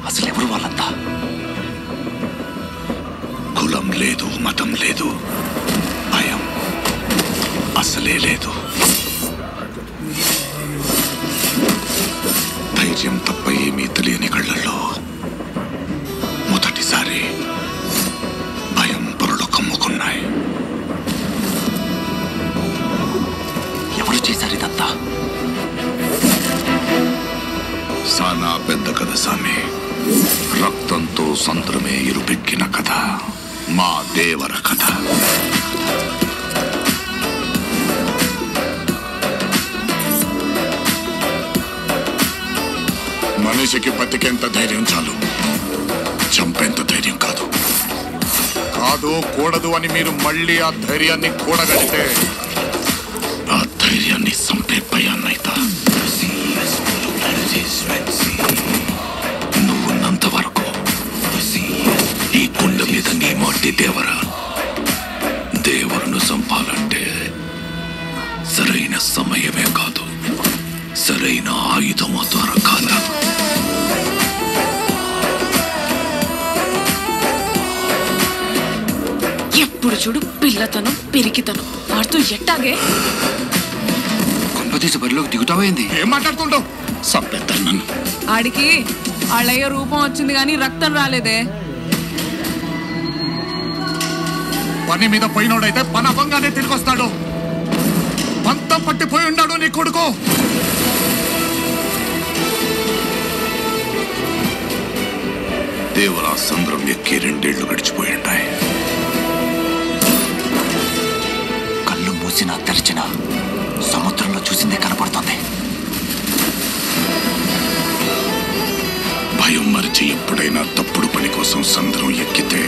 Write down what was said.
అసలు ఎవరు వాళ్ళంతా? కులం లేదు, మతం లేదు, భయం అసలే లేదు. ధైర్యం తప్ప ఏమీ తెలియని కళ్ళల్లో మొదటిసారి భయం పొరలు కమ్ముకున్నాయి. ఎవరు చేశారు ఇదంతా? సానా పెద్ద కథ సామి. రక్తంతో సంద్రమే ఇరుపెక్కిన కథ మా దేవర కథ. మనిషికి బతికేంత ధైర్యం చాలు, చంపేంత ధైర్యం కాదు. కాదు కూడదు అని మీరు మళ్ళీ ఆ ధైర్యాన్ని కూడగలిగితే ఆ ధైర్యాన్ని చంపే భయాన్నైతా. నువ్వున్నంత వరకు ఈ కుండ మీద నీ మట్టి దేవర. దేవరును చంపాలంటే సరైన సమయమే కాదు, సరైన ఆయుధము దొరకాల. ఎప్పుడు చూడు పిల్లతనం పెరిగితనం ఆడుతూ ఎట్టాగే. కొంపతీసి బరిలోకి దిగుతావేంది? ఏం మాట్లాడుతుంటావు? చంపేద్దాను నన్ను. ఆడికి వాళ్ళయ్య రూపం వచ్చింది కానీ రక్తం రాలేదే. పని మీద పోయినోడైతే పని అవ్వంగానే తిరిగి వస్తాడు. పంతం పట్టిపోయి ఉన్నాడు నీ కొడుకు. దేవరా సంద్రం ఎక్కి 2 ఏళ్లు గడిచిపోయింటాయి. కళ్ళు మూసినా తెరిచినా సముద్రంలో చూసిందే కనపడుతుంది. భయం మరిచి ఎప్పుడైనా తప్పుడు పని కోసం సంద్రం ఎక్కితే